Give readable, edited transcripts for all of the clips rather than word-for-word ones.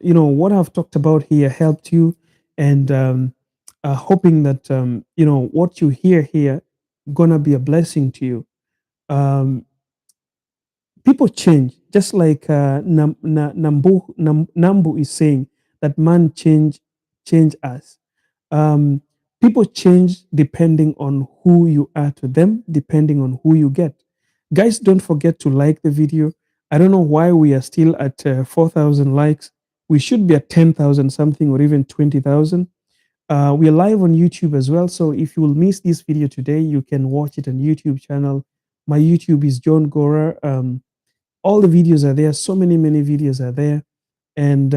what I've talked about here helped you, and hoping that what you hear here gonna be a blessing to you. Um, People change, just like Nambu is saying that man change us. Um, People change depending on who you are to them, depending on who you get. Guys, don't forget to like the video. I don't know why we are still at 4,000 likes. We should be at 10,000 something or even 20,000. We are live on YouTube as well. So if you will miss this video today, you can watch it on YouTube channel. My YouTube is Johngora. All the videos are there. So many videos are there. And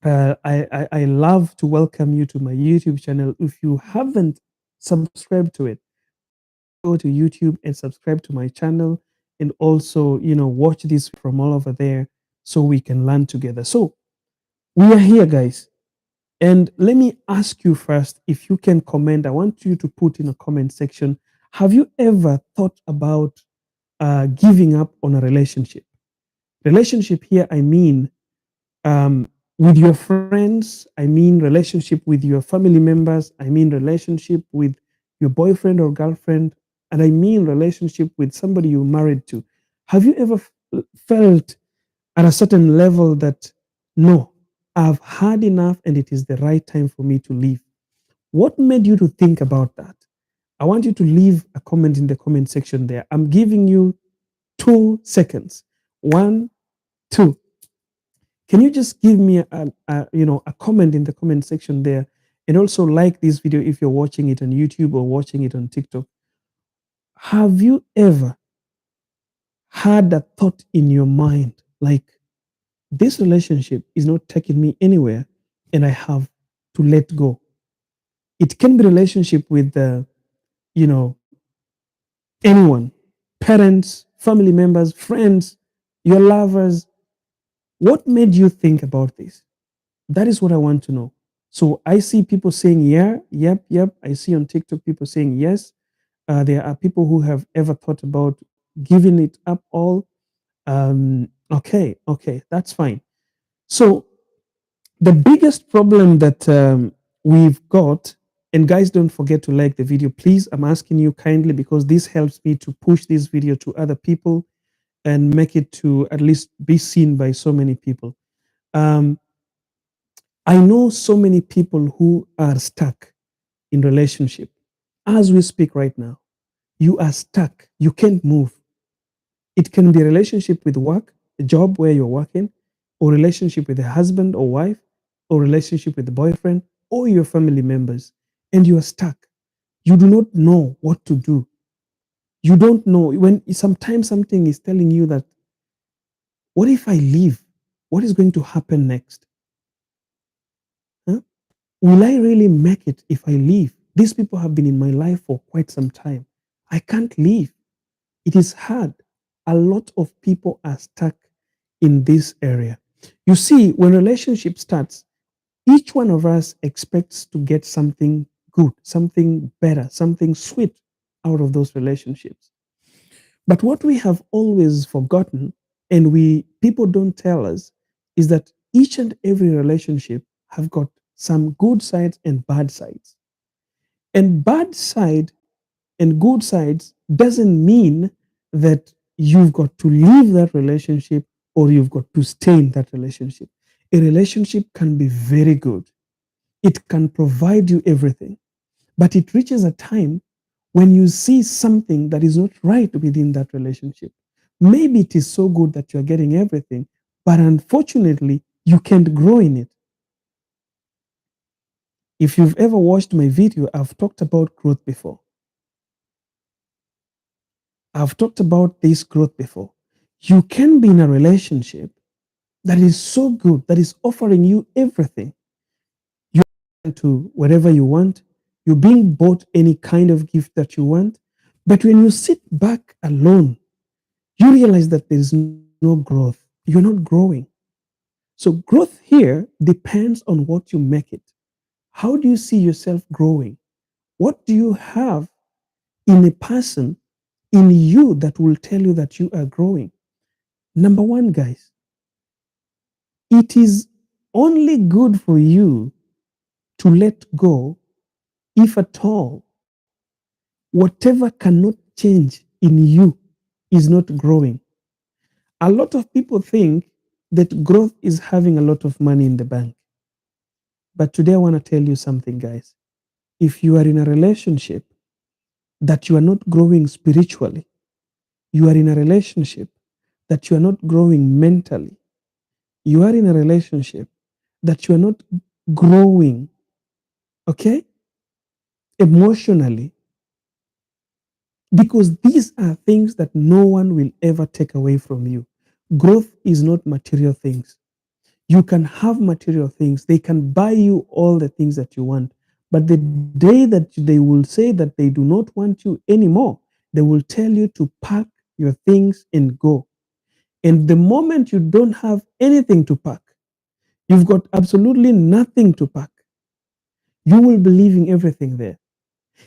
I love to welcome you to my YouTube channel. If you haven't subscribed to it, please go to YouTube and subscribe to my channel, and also watch this from all over there so we can learn together. So we are here, guys. And let me ask you first, if you can comment. I want you to put in a comment section, have you ever thought about giving up on a relationship? Relationship here, I mean, um, with your friends, I mean relationship with your family members, I mean relationship with your boyfriend or girlfriend, and I mean relationship with somebody you're married to. Have you ever felt at a certain level that, no, I've had enough and it is the right time for me to leave? What made you to think about that? I want you to leave a comment in the comment section there. I'm giving you 2 seconds. One, two. Can you just give me a comment in the comment section there, and also like this video if you're watching it on YouTube or watching it on TikTok? Have you ever had a thought in your mind like, this relationship is not taking me anywhere and I have to let go? It can be relationship with you know anyone, parents, family members, friends, your lovers. What made you think about this? That is what I want to know. So I see people saying, yeah, yep. I see on TikTok people saying yes. There are people who have ever thought about giving it up all. Okay, that's fine. So the biggest problem that we've got, and guys, don't forget to like the video, please. I'm asking you kindly, because this helps me to push this video to other people and make it to at least be seen by so many people. Um, I know so many people who are stuck in relationship. As we speak right now, you are stuck. You can't move. It can be a relationship with work, a job where you're working, or relationship with a husband or wife, or relationship with a boyfriend, or your family members, and you are stuck. You do not know what to do. You don't know when sometimes something is telling you that, what if I leave? What is going to happen next? Huh? Will I really make it if I leave? These people have been in my life for quite some time. I can't leave. It is hard. A lot of people are stuck in this area. You see, when relationship starts, each one of us expects to get something good, something better, something sweet out of those relationships. But what we have always forgotten, and we people don't tell us, is that each and every relationship have got some good sides and bad sides. And bad side and good sides doesn't mean that you've got to leave that relationship or you've got to stay in that relationship. A relationship can be very good. It can provide you everything, but it reaches a time when you see something that is not right within that relationship. Maybe it is so good that you're getting everything, but unfortunately, you can't grow in it. If you've ever watched my video, I've talked about growth before. I've talked about this growth before. You can be in a relationship that is so good, that is offering you everything. You're to whatever you want, you're being bought any kind of gift that you want. But when you sit back alone, you realize that there is no growth. You're not growing. So, growth here depends on what you make it. How do you see yourself growing? What do you have in a person, in you, that will tell you that you are growing? Number one, guys, It is only good for you to let go if at all whatever cannot change in you is not growing. A lot of people think that growth is having a lot of money in the bank. But today I want to tell you something, guys. If you are in a relationship that you are not growing spiritually, you are in a relationship that you are not growing mentally, you are in a relationship that you are not growing, okay, emotionally, because these are things that no one will ever take away from you. Growth is not material things. You can have material things, they can buy you all the things that you want. But the day that they will say that they do not want you anymore, they will tell you to pack your things and go. And the moment you don't have anything to pack, you've got absolutely nothing to pack, you will be leaving everything there.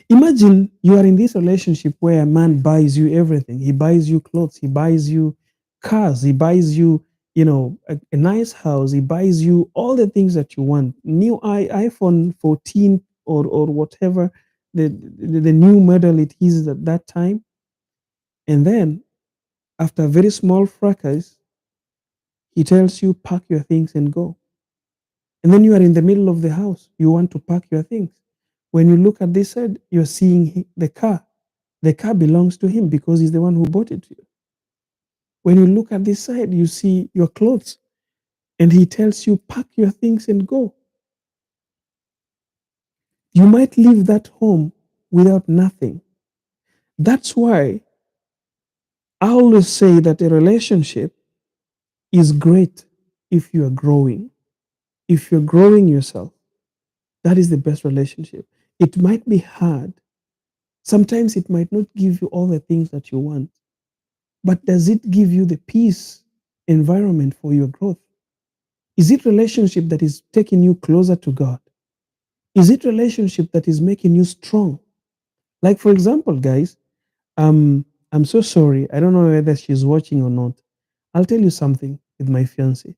Imagine you are in this relationship where a man buys you everything. He buys you clothes, he buys you cars, he buys you, a nice house, he buys you all the things that you want. New iPhone 14 or whatever the new model it is at that time. And then after a very small fracas, he tells you pack your things and go. And then you are in the middle of the house. You want to pack your things. When you look at this side, you're seeing the car. The car belongs to him because he's the one who bought it to you. When you look at this side, you see your clothes. And he tells you, pack your things and go. You might leave that home without nothing. That's why I always say that a relationship is great if you are growing. If you're growing yourself, that is the best relationship. It might be hard. Sometimes it might not give you all the things that you want, but does it give you the peace environment for your growth? Is it relationship that is taking you closer to God? Is it relationship that is making you strong? Like for example, guys, I'm so sorry. I don't know whether she's watching or not. I'll tell you something with my fiance.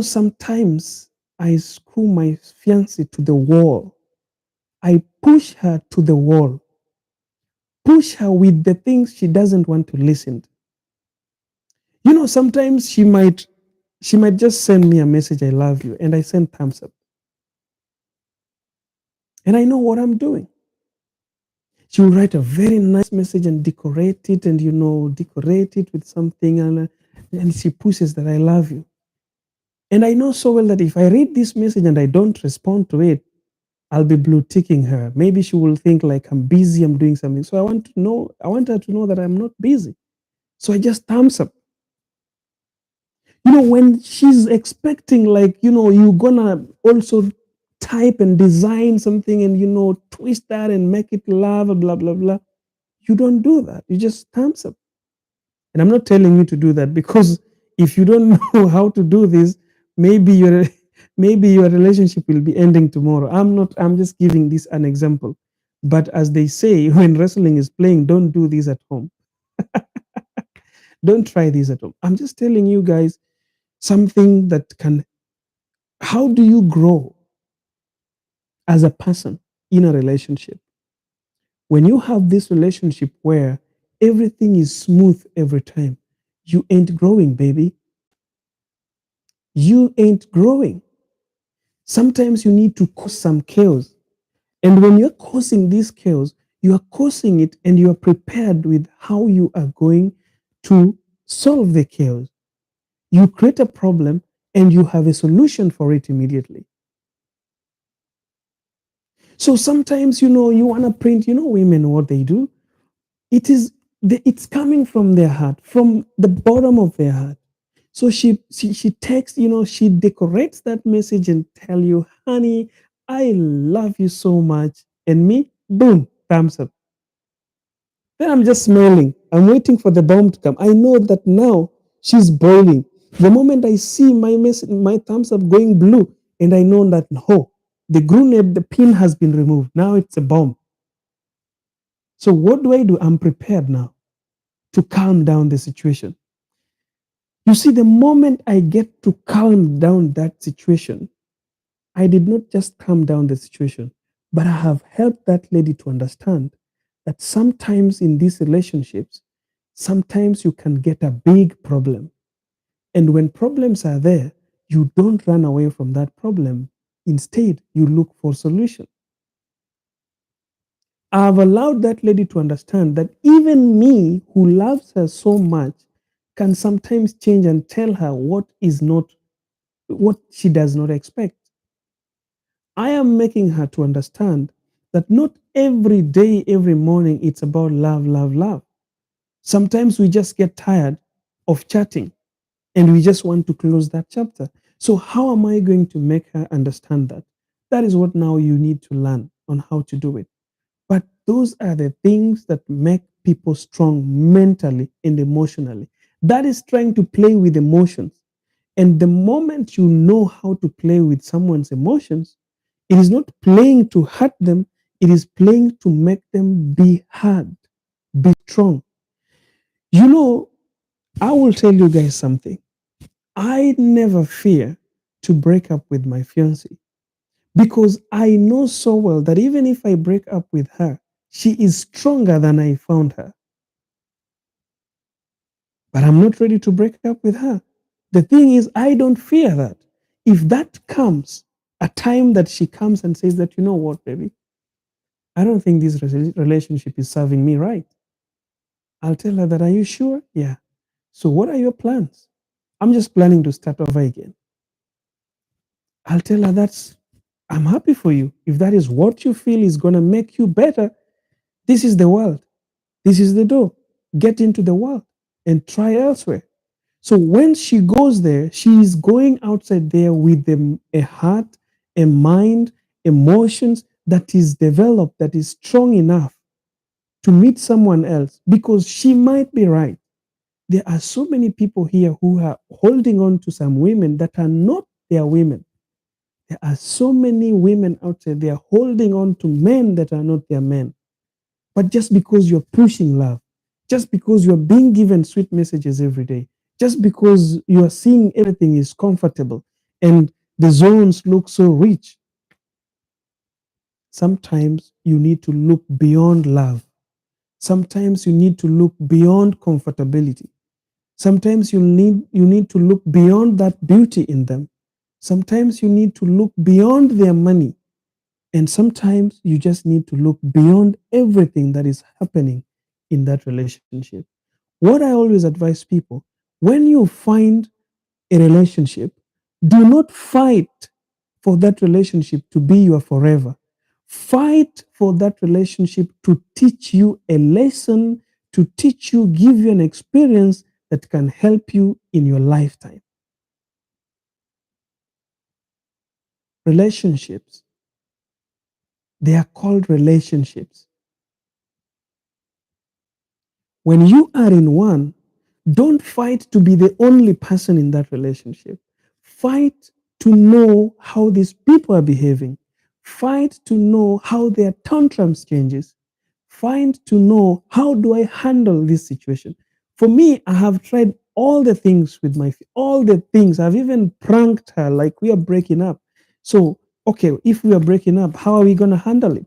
Sometimes I screw my fiance to the wall. I push her to the wall. Push her with the things she doesn't want to listen to. Sometimes she might just send me a message, I love you, and I send thumbs up. And I know what I'm doing. She will write a very nice message and decorate it and, decorate it with something. And she pushes that I love you. And I know so well that if I read this message and I don't respond to it, I'll be blue ticking her. Maybe she will think like I'm busy, I'm doing something. So I want her to know that I'm not busy. So I just thumbs up. When she's expecting, like, you're gonna also type and design something and, twist that and make it love, blah, blah, blah. You don't do that. You just thumbs up. And I'm not telling you to do that because if you don't know how to do this, maybe your maybe your relationship will be ending tomorrow. I'm just giving this an example. But as they say, when wrestling is playing, don't do this at home. Don't try this at home. I'm just telling you guys something that can how do you grow as a person in a relationship? When you have this relationship where everything is smooth every time, you ain't growing, baby. You ain't growing. Sometimes you need to cause some chaos. And when you're causing this chaos, you are causing it and you are prepared with how you are going to solve the chaos. You create a problem and you have a solution for it immediately. So sometimes, you want to print, women, what they do. It's coming from their heart, from the bottom of their heart. So she texts, she decorates that message and tell you, honey, I love you so much. And me, boom, thumbs up. Then I'm just smiling. I'm waiting for the bomb to come. I know that now she's boiling. The moment I see my message, my thumbs up going blue, and I know that no, the grenade, the pin has been removed. Now it's a bomb. So what do? I'm prepared now to calm down the situation. You see, the moment I get to calm down that situation, I did not just calm down the situation, but I have helped that lady to understand that sometimes in these relationships, sometimes you can get a big problem. And when problems are there, you don't run away from that problem. Instead, you look for solution. I've allowed that lady to understand that even me, who loves her so much, can sometimes change and tell her what she does not expect. I am making her to understand that not every day, every morning, it's about love, love, love. Sometimes we just get tired of chatting and we just want to close that chapter. So, how am I going to make her understand that? That is what now you need to learn on how to do it. But those are the things that make people strong mentally and emotionally. That is trying to play with emotions. And the moment you know how to play with someone's emotions, it is not playing to hurt them, it is playing to make them be hard, be strong. You know, I will tell you guys something. I never fear to break up with my fiancée because I know so well that even if I break up with her, she is stronger than I found her. But I'm not ready to break up with her. The thing is, I don't fear that. If that comes, a time that she comes and says that, you know what, baby, I don't think this relationship is serving me right. I'll tell her that, are you sure? Yeah. So what are your plans? I'm just planning to start over again. I'll tell her I'm happy for you. If that is what you feel is going to make you better, this is the world. This is the door. Get into the world and try elsewhere. So when she goes there, she is going outside there with a heart, a mind, emotions that is developed, that is strong enough to meet someone else because she might be right. There are so many people here who are holding on to some women that are not their women. There are so many women out there, they are holding on to men that are not their men. But just because you're pushing love, just because you're being given sweet messages every day, just because you are seeing everything is comfortable and the zones look so rich, sometimes you need to look beyond love. Sometimes you need to look beyond comfortability. Sometimes you need to look beyond that beauty in them. Sometimes you need to look beyond their money. And sometimes you just need to look beyond everything that is happening in that relationship. What I always advise people, when you find a relationship, do not fight for that relationship to be your forever. Fight for that relationship to teach you a lesson, to teach you, give you an experience that can help you in your lifetime. Relationships, they are called relationships. When you are in one, don't fight to be the only person in that relationship. Fight to know how these people are behaving. Fight to know how their tantrums changes. Find to know how do I handle this situation. For me, I have tried all the things with all the things. I've even pranked her like we are breaking up. So, okay, if we are breaking up, how are we going to handle it?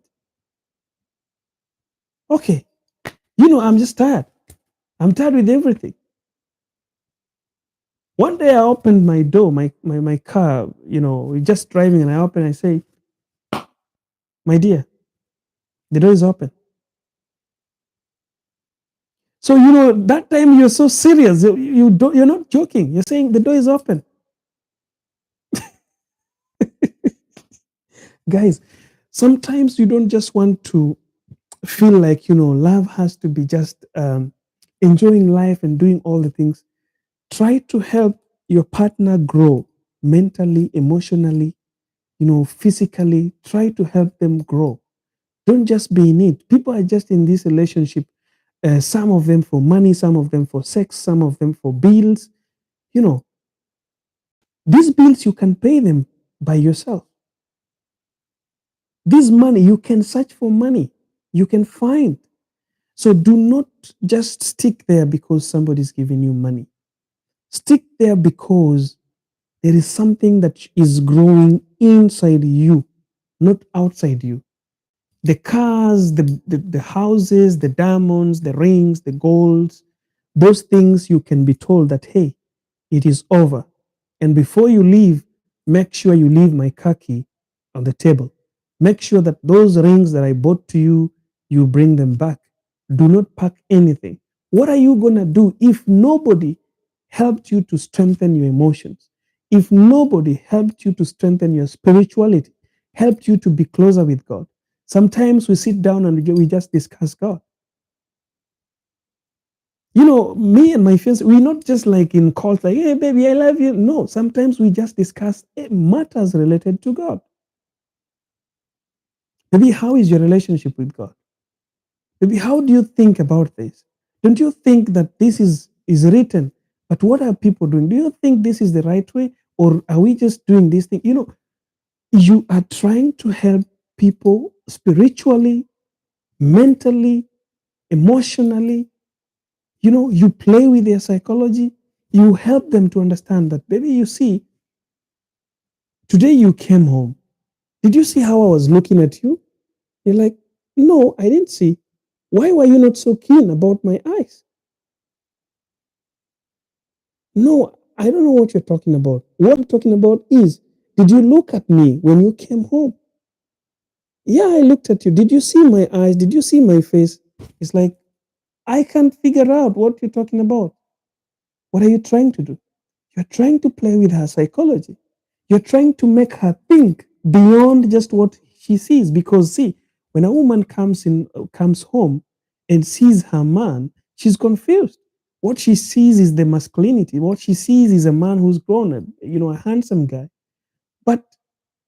Okay, I'm just tired. I'm tired with everything. One day I opened my door, my car, we're just driving and I open, I say, my dear, the door is open. So, that time you're so serious. You're not joking. You're saying the door is open. Guys, sometimes you don't just want to feel like, love has to be just enjoying life and doing all the things. Try to help your partner grow mentally, emotionally, physically. Try to help them grow. Don't just be in it. People are just in this relationship, some of them for money, some of them for sex, some of them for bills. You know, these bills, you can pay them by yourself. This money, you can search for money, you can find. So do not just stick there because somebody's giving you money. Stick there because there is something that is growing inside you, not outside you. The cars, the houses, the diamonds, the rings, the golds, those things you can be told that, hey, it is over. And before you leave, make sure you leave my car key on the table. Make sure that those rings that I bought to you, you bring them back. Do not pack anything. What are you going to do if nobody helped you to strengthen your emotions? If nobody helped you to strengthen your spirituality, helped you to be closer with God? Sometimes we sit down and we just discuss God. Me and my fiance, we're not just like in calls like, hey, baby, I love you. No, sometimes we just discuss matters related to God. Maybe how is your relationship with God? Maybe how do you think about this? Don't you think that this is written? But what are people doing? Do you think this is the right way? Or are we just doing this thing? You are trying to help people spiritually, mentally, emotionally. You play with their psychology. You help them to understand that, baby, you see, today you came home. Did you see how I was looking at you? You're like, no, I didn't see. Why were you not so keen about my eyes? No, I don't know what you're talking about. What I'm talking about is, did you look at me when you came home? Yeah, I looked at you. Did you see my eyes? Did you see my face? It's like, I can't figure out what you're talking about. What are you trying to do? You're trying to play with her psychology. You're trying to make her think beyond just what she sees. Because see, when a woman comes home and sees her man, she's confused. What she sees is the masculinity. What she sees is a man who's grown, a handsome guy. But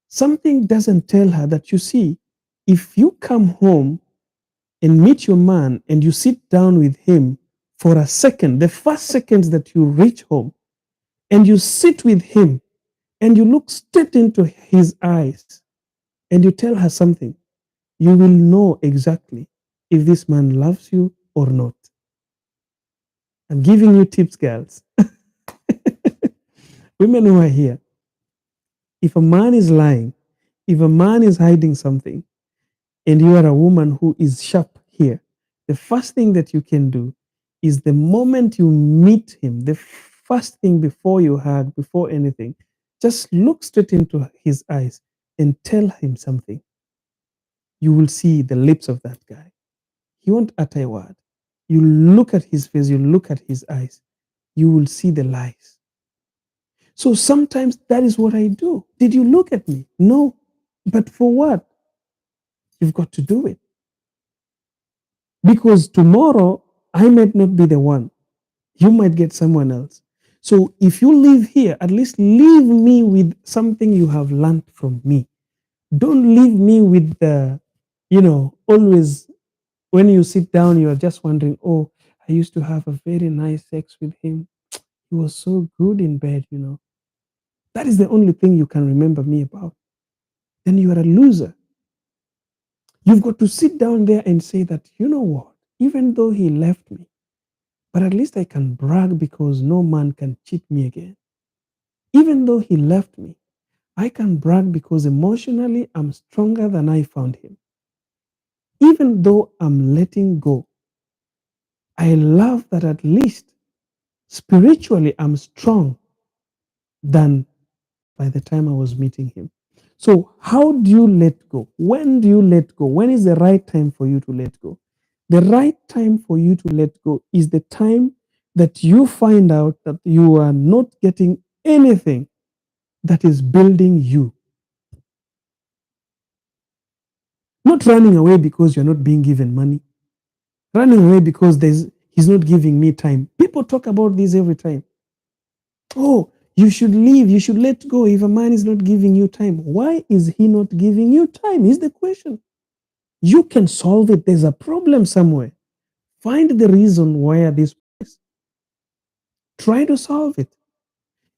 something doesn't tell her that, you see, if you come home and meet your man and you sit down with him for a second, the first seconds that you reach home, and you sit with him and you look straight into his eyes and you tell her something, you will know exactly if this man loves you or not. I'm giving you tips, girls. Women who are here, if a man is lying, if a man is hiding something, and you are a woman who is sharp here, the first thing that you can do is, the moment you meet him, the first thing, before you hug, before anything, just look straight into his eyes and tell him something. You will see the lips of that guy. He won't utter a word. You look at his face, you look at his eyes, you will see the lies. So sometimes that is what I do. Did you look at me? No. But for what? You've got to do it. Because tomorrow I might not be the one. You might get someone else. So if you leave here, at least leave me with something you have learned from me. Don't leave me with always when you sit down, you are just wondering, oh, I used to have a very nice sex with him. He was so good in bed. That is the only thing you can remember me about. Then you are a loser. You've got to sit down there and say that, you know what, even though he left me, but at least I can brag because no man can cheat me again. Even though he left me, I can brag because emotionally I'm stronger than I found him. Even though I'm letting go, I love that at least spiritually I'm strong than by the time I was meeting him. So, how do you let go? When do you let go? When is the right time for you to let go? The right time for you to let go is the time that you find out that you are not getting anything that is building you. Not running away because you're not being given money. Running away because he's not giving me time. People talk about this every time. Oh, you should leave. You should let go if a man is not giving you time. Why is he not giving you time? Is the question. You can solve it. There's a problem somewhere. Find the reason why this place. Try to solve it.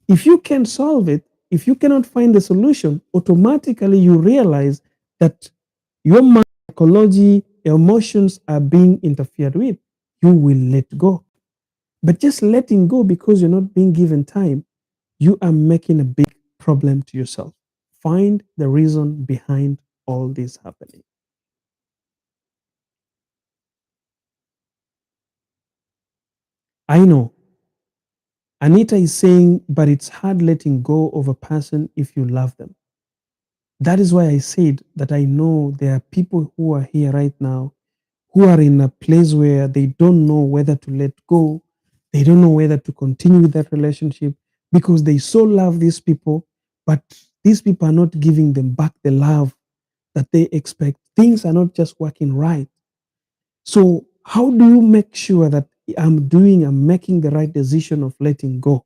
If you can solve it, if you cannot find the solution, automatically you realize that your psychology, your emotions are being interfered with. You will let go. But just letting go because you're not being given time, you are making a big problem to yourself. Find the reason behind all this happening. I know Anita is saying, but it's hard letting go of a person if you love them. That is why I said that I know there are people who are here right now who are in a place where they don't know whether to let go. They don't know whether to continue with that relationship because they so love these people, but these people are not giving them back the love that they expect. Things are not just working right. So, how do you make sure that I'm making the right decision of letting go?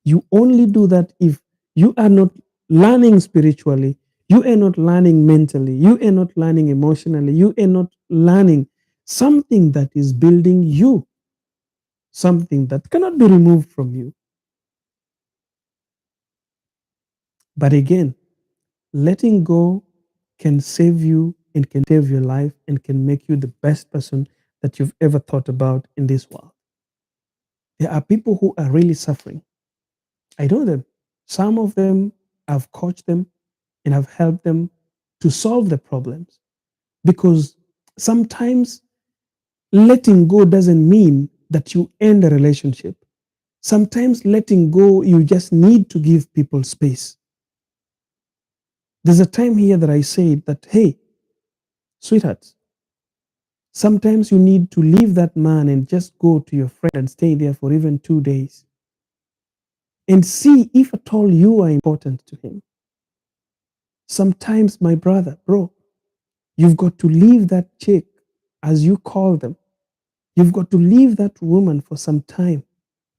You only do that if you are not learning spiritually, you are not learning mentally, you are not learning emotionally, you are not learning something that is building you, something that cannot be removed from you. But again, letting go can save you and can save your life and can make you the best person that you've ever thought about in this world. There are people who are really suffering. I know them. Some of them, I've coached them and I've helped them to solve the problems because sometimes letting go doesn't mean that you end a relationship. Sometimes letting go, you just need to give people space. There's a time here that I said that, hey, sweetheart, sometimes you need to leave that man and just go to your friend and stay there for even 2 days and see if at all you are important to him. Sometimes, my brother, bro, you've got to leave that chick, as you call them. You've got to leave that woman for some time.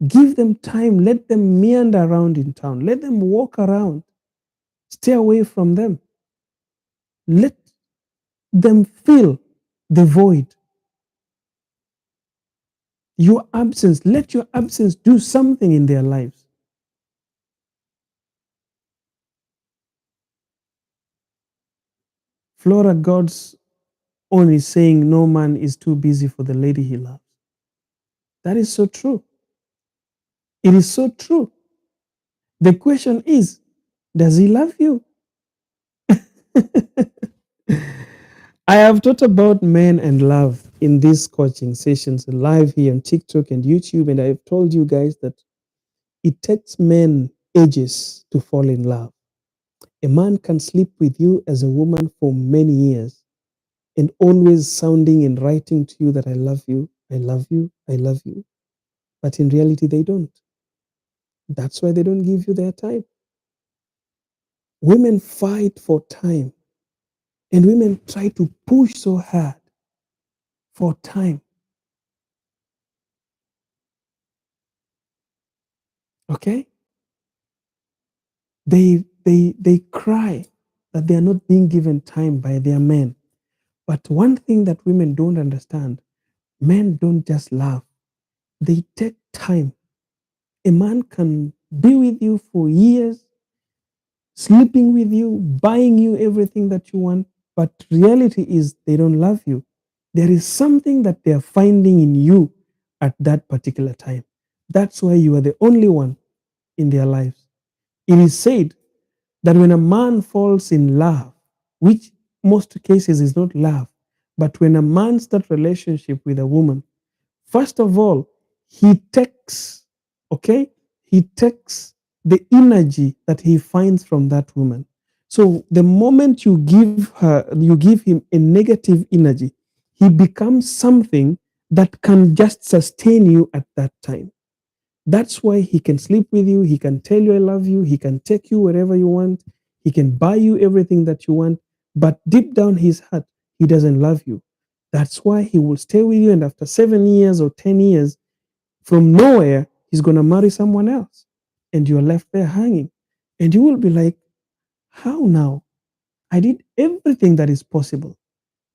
Give them time. Let them meander around in town. Let them walk around. Stay away from them. Let them fill the void. Your absence, let your absence do something in their lives. Flora God's own is saying no man is too busy for the lady he loves. That is so true. It is so true. The question is, does he love you? I have taught about men and love in these coaching sessions live here on TikTok and YouTube, and I've told you guys that it takes men ages to fall in love. A man can sleep with you as a woman for many years and always sounding and writing to you that I love you, I love you, I love you. But in reality, they don't. That's why they don't give you their time. Women fight for time, and women try to push so hard for time. Okay? They cry that they are not being given time by their men. But one thing that women don't understand, men don't just love, they take time. A man can be with you for years, sleeping with you, buying you everything that you want, but reality is they don't love you. There is something that they are finding in you at that particular time. That's why you are the only one in their lives. It is said that when a man falls in love, which most cases is not love, but when a man starts relationship with a woman, first of all, he takes, okay, he takes the energy that he finds from that woman. So the moment you give him a negative energy, he becomes something that can just sustain you at that time. That's why he can sleep with you. He can tell you, I love you. He can take you wherever you want. He can buy you everything that you want. But deep down his heart, he doesn't love you. That's why he will stay with you. And after 7 years or 10 years, from nowhere, he's going to marry someone else. And you're left there hanging. And you will be like, how now? I did everything that is possible.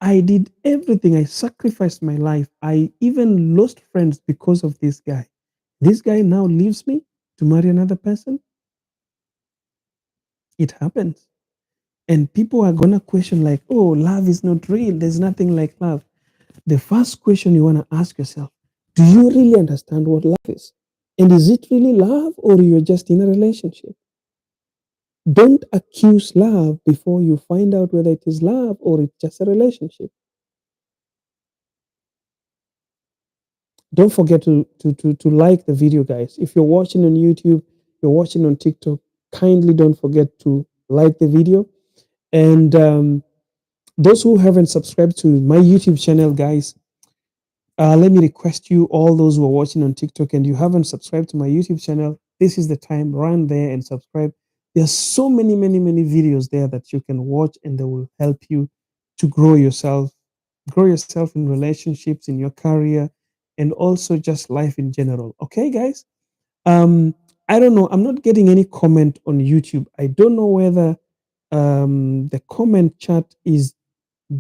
I did everything. I sacrificed my life. I even lost friends because of this guy. This guy now leaves me to marry another person. It happens. And people are going to question, like, oh, love is not real. There's nothing like love. The first question you want to ask yourself, Do you really understand what love is? And is it really love or you're just in a relationship? Don't accuse love before you find out whether it is love or it's just a relationship. Don't forget to like the video, guys. If you're watching on YouTube, you're watching on TikTok, kindly don't forget to like the video. And those who haven't subscribed to my YouTube channel, guys, let me request you, all those who are watching on TikTok and you haven't subscribed to my YouTube channel, this is the time. Run there and subscribe. There's so many videos there that you can watch and they will help you to grow yourself in relationships, in your career, and also just life in general. Okay, guys? Um, I don't know. I'm not getting any comment on YouTube. I don't know whether the comment chat is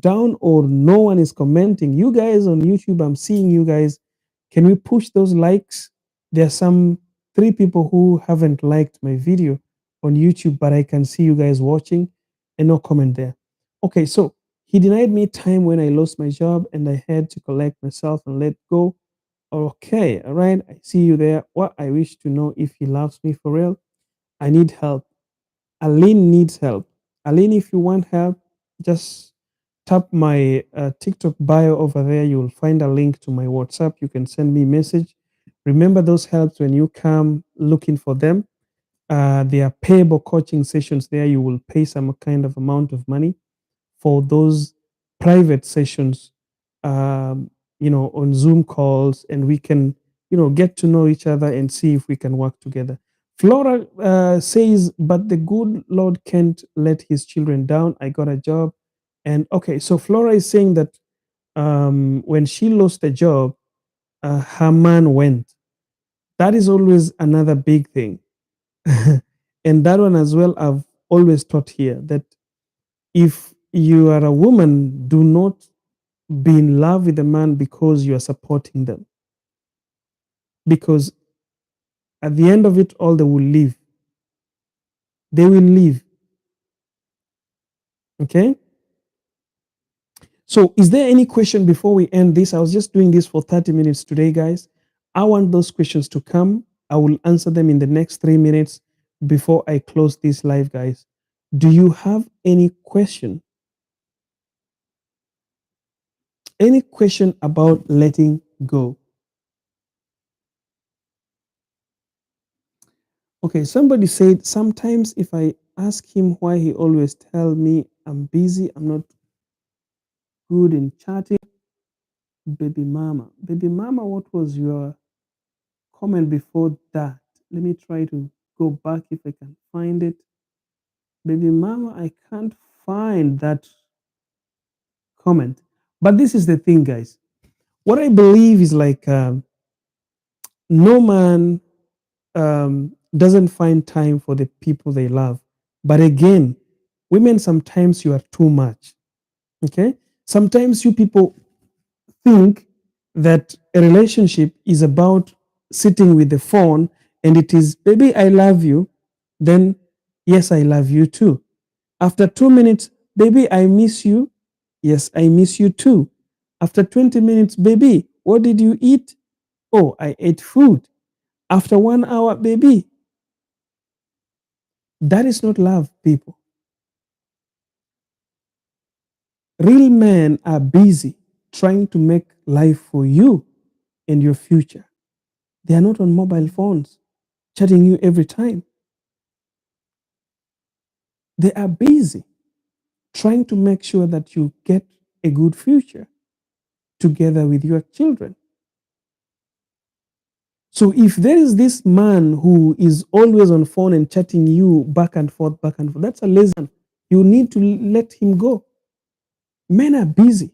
down or no one is commenting. You guys on YouTube, I'm seeing you guys. Can we push those likes? There are some three people who haven't liked my video on YouTube, but I can see you guys watching and no comment there. Okay, so he denied me time when I lost my job and I had to collect myself and let go. Okay, all right, I see you there. What I wish to know if he loves me for real. I need help. Aline needs help. Aline, if you want help, just tap my TikTok bio over there. You will find a link to my WhatsApp. You can send me a message. Remember those helps when you come looking for them. They are payable coaching sessions there. You will pay some kind of amount of money for those private sessions, um, on Zoom calls, and we can, get to know each other and see if we can work together. Flora says, but the good Lord can't let his children down. I got a job. And okay, so Flora is saying that when she lost a job, her man went. That is always another big thing. And that one as well, I've always taught here that if you are a woman, do not be in love with a man because you are supporting them. Because at the end of it all, they will leave. They will leave. Okay? So, is there any question before we end this? I was just doing this for 30 minutes today, guys. I want those questions to come. I will answer them in the next 3 minutes before I close this live, guys. Do you have any question? Any question about letting go? Okay, somebody said sometimes if I ask him why he always tell me I'm busy, I'm not good in chatting. Baby mama. Baby mama, what was your comment before that? Let me try to go back if I can find it. Baby mama, I can't find that comment. But this is the thing, guys. What I believe is like no man doesn't find time for the people they love. But again, women, sometimes you are too much. Okay? Sometimes you people think that a relationship is about sitting with the phone and it is, baby, I love you. Then, yes, I love you too. After 2 minutes, baby, I miss you. Yes, I miss you too. After 20 minutes, baby, what did you eat? Oh, I ate food. After 1 hour, baby, that is not love, people. Real men are busy trying to make life for you and your future. They are not on mobile phones chatting you every time. They are busy trying to make sure that you get a good future together with your children. So if there is this man who is always on phone and chatting you back and forth, that's a lazy man. You need to let him go. Men are busy.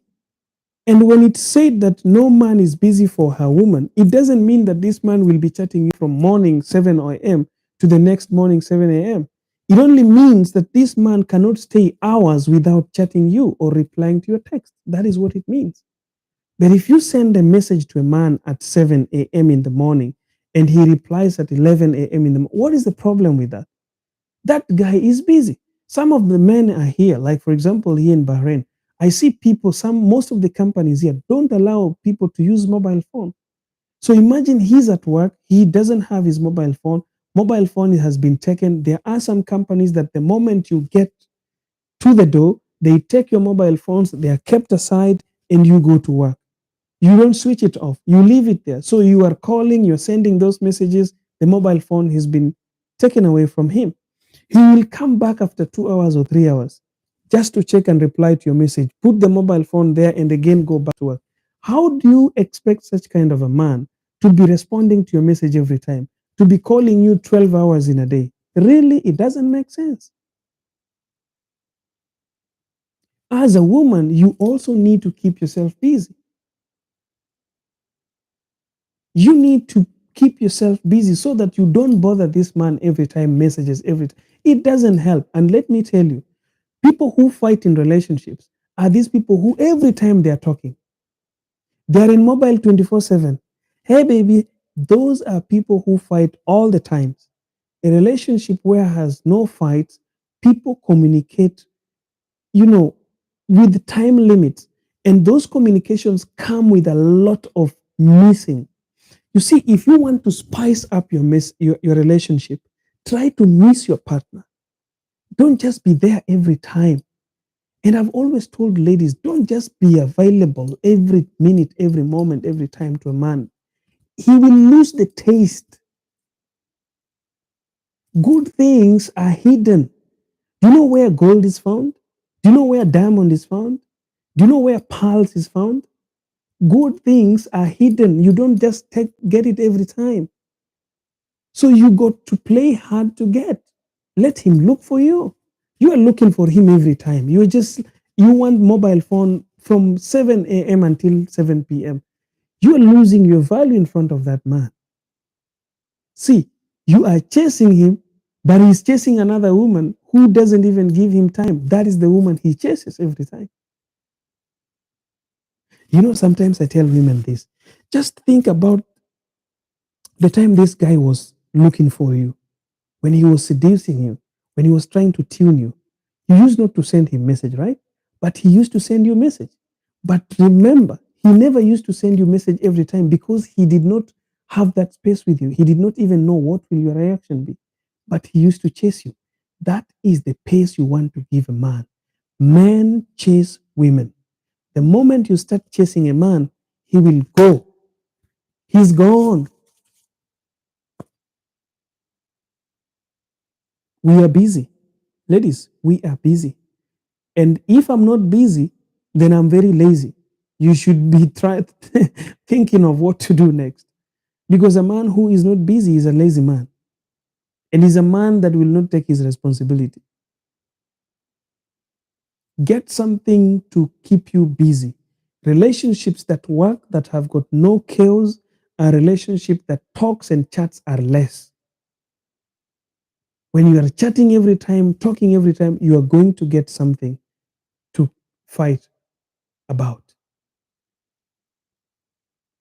And when it's said that no man is busy for her woman, it doesn't mean that this man will be chatting you from morning 7 a.m. to the next morning 7 a.m. It only means that this man cannot stay hours without chatting you or replying to your text. That is what it means. But if you send a message to a man at 7 a.m. in the morning and he replies at 11 a.m. in the morning, what is the problem with that? That guy is busy. Some of the men are here, like for example, here in Bahrain. I see people, most of the companies here don't allow people to use mobile phone. So imagine he's at work, he doesn't have his mobile phone. Mobile phone has been taken. There are some companies that the moment you get to the door, they take your mobile phones, they are kept aside, and you go to work. You don't switch it off, you leave it there. So you are calling, you're sending those messages, the mobile phone has been taken away from him. He will come back after 2 hours or 3 hours just to check and reply to your message, put the mobile phone there, and again go back to work. How do you expect such kind of a man to be responding to your message every time, to be calling you 12 hours in a day? Really, it doesn't make sense. As a woman, you also need to keep yourself busy. You need to keep yourself busy so that you don't bother this man every time, messages every time. It doesn't help. And let me tell you, people who fight in relationships are these people who every time they are talking, they're in mobile 24/7. Hey, baby, those are people who fight all the time. A relationship where has no fights, people communicate, you know, with time limits. And those communications come with a lot of missing. You see, if you want to spice up your relationship, try to miss your partner. Don't just be there every time. And I've always told ladies, don't just be available every minute, every moment, every time to a man. He will lose the taste. Good things are hidden. Do you know where gold is found? Do you know where diamond is found? Do you know where pearls is found? Good things are hidden. You don't just get it every time. So you got to play hard to get. Let him look for you. You are looking for him every time. You want mobile phone from 7 a.m. until 7 p.m. You are losing your value in front of that man. See, you are chasing him, but he's chasing another woman who doesn't even give him time. That is the woman he chases every time. Sometimes I tell women this. Just think about the time this guy was looking for you, when he was seducing you, when he was trying to tune you. You used not to send him message, right? But he used to send you message. But remember, he never used to send you message every time because he did not have that space with you. He did not even know what will your reaction be. But he used to chase you. That is the pace you want to give a man. Men chase women. The moment you start chasing a man, he will go. He's gone. We are busy. Ladies, we are busy. And if I'm not busy, then I'm very lazy. You should be thinking of what to do next. Because a man who is not busy is a lazy man. And is a man that will not take his responsibility. Get something to keep you busy. Relationships that work, that have got no chaos, are relationships that talks and chats are less. When you are chatting every time, talking every time, you are going to get something to fight about.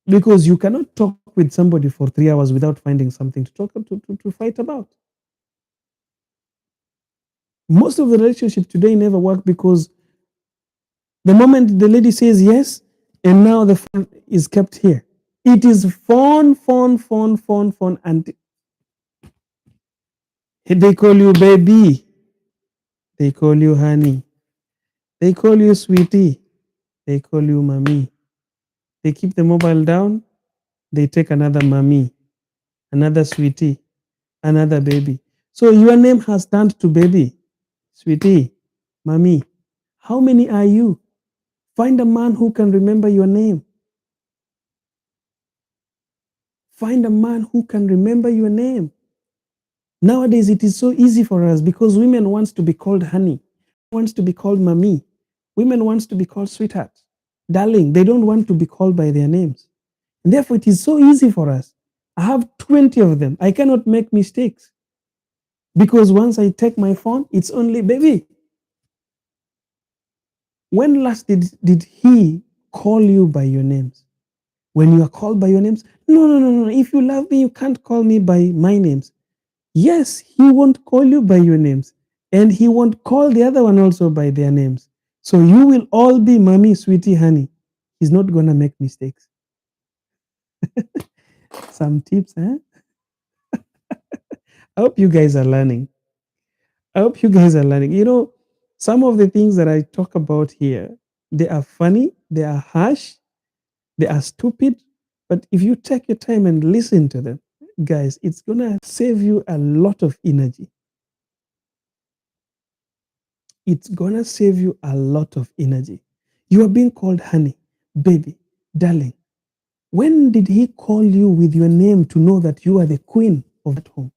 Because you cannot talk with somebody for 3 hours without finding something to talk to fight about. Most of the relationships today never work because the moment the lady says yes, and now the phone is kept here. It is phone, phone, phone, phone, phone, and they call you baby, they call you honey, they call you sweetie, they call you mommy. They keep the mobile down, they take another mommy, another sweetie, another baby. So your name has turned to baby, sweetie, mommy. How many are you? Find a man who can remember your name. Find a man who can remember your name. Nowadays, it is so easy for us because women wants to be called honey, wants to be called mommy. Women wants to be called sweetheart, darling. They don't want to be called by their names. And therefore, it is so easy for us. I have 20 of them. I cannot make mistakes because once I take my phone, it's only baby. When last did he call you by your names? When you are called by your names? No, no, no, no. If you love me, you can't call me by my names. Yes, he won't call you by your names. And he won't call the other one also by their names. So you will all be mommy, sweetie, honey. He's not going to make mistakes. Some tips, huh? I hope you guys are learning. I hope you guys are learning. Some of the things that I talk about here, they are funny, they are harsh, they are stupid. But if you take your time and listen to them, guys, it's going to save you a lot of energy. It's going to save you a lot of energy. You are being called honey, baby, darling. When did he call you with your name to know that you are the queen of that home?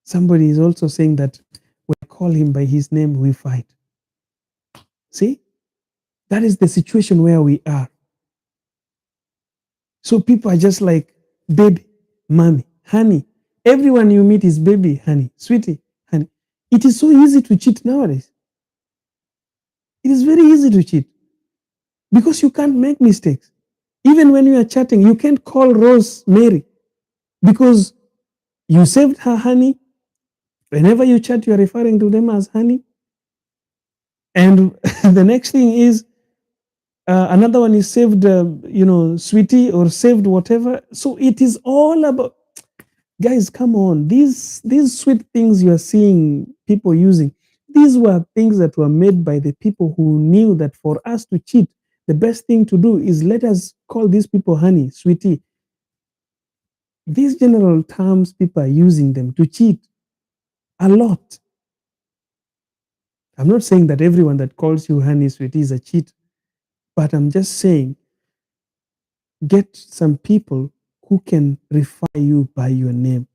Somebody is also saying that when I call him by his name, we fight. See, that is the situation where we are. So people are just like, baby, mommy, honey. Everyone you meet is baby, honey, sweetie, honey. It is so easy to cheat nowadays. It is very easy to cheat because you can't make mistakes. Even when you are chatting, you can't call Rose Mary because you saved her honey. Whenever you chat, you are referring to them as honey. And the next thing is another one is saved, sweetie or saved whatever. So it is all about, guys, come on. These sweet things you are seeing people using, these were things that were made by the people who knew that for us to cheat, the best thing to do is let us call these people honey, sweetie. These general terms, people are using them to cheat a lot. I'm not saying that everyone that calls you honey, sweetie is a cheat, but I'm just saying get some people who can refer you by your name.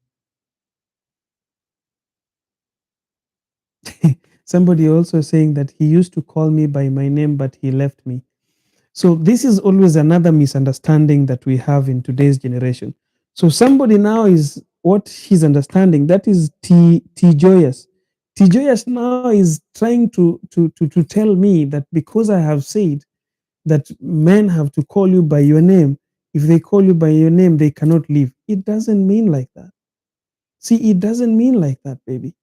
Somebody also saying that he used to call me by my name, but he left me. So this is always another misunderstanding that we have in today's generation. So somebody now is what he's understanding. That is T Joyous. T Joyous now is trying to tell me that because I have said that men have to call you by your name, if they call you by your name, they cannot leave. It doesn't mean like that. See, it doesn't mean like that, baby.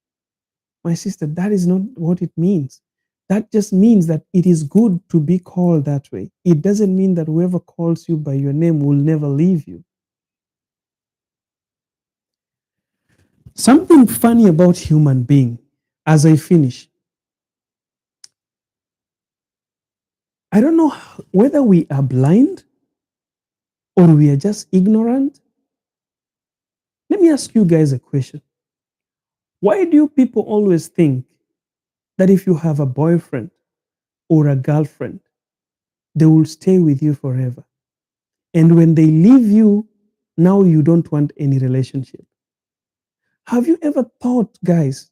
My sister, that is not what it means. That just means that it is good to be called that way. It doesn't mean that whoever calls you by your name will never leave you. Something funny about human being, as I finish, I don't know whether we are blind or we are just ignorant. Let me ask you guys a question. Why do people always think that if you have a boyfriend or a girlfriend, they will stay with you forever? And when they leave you, now you don't want any relationship. Have you ever thought, guys,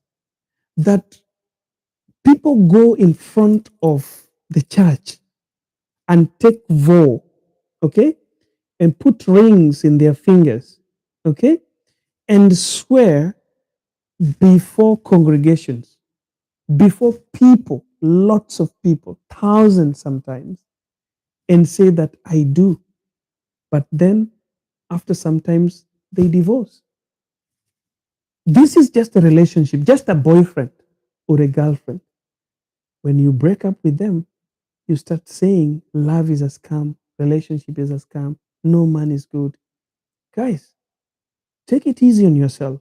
that people go in front of the church and take vow, okay, and put rings in their fingers, okay, and swear before congregations, before people, lots of people, thousands sometimes, and say that I do, but then after sometimes they divorce. This is just a relationship, just a boyfriend or a girlfriend. When you break up with them, you start saying love is a scam, relationship is a scam, no man is good. Guys, take it easy on yourself.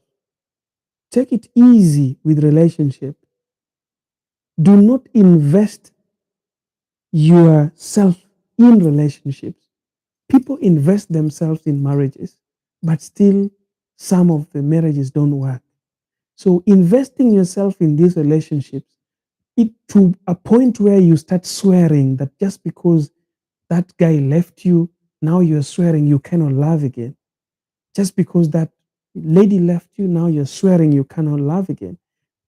Take it easy with relationship. Do not invest yourself in relationships. People invest themselves in marriages, but still some of the marriages don't work. So investing yourself in these relationships it to a point where you start swearing that just because that guy left you, now you're swearing you cannot love again. Just because that lady left you, now you're swearing you cannot love again.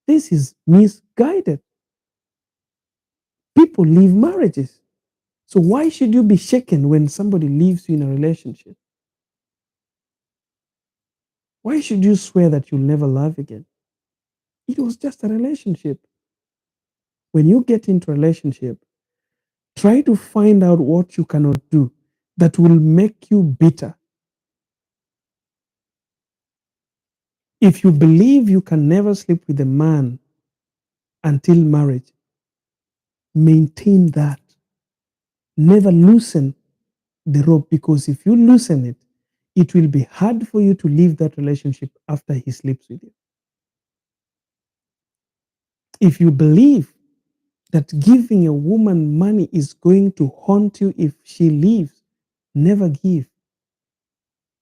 This is misguided. People leave marriages. So why should you be shaken when somebody leaves you in a relationship? Why should you swear that you'll never love again? It was just a relationship. When you get into a relationship, try to find out what you cannot do that will make you bitter. If you believe you can never sleep with a man until marriage, Maintain that. Never loosen the rope, because if you loosen it, it will be hard for you to leave that relationship after he sleeps with you. If you believe that giving a woman money is going to haunt you if she leaves, never give.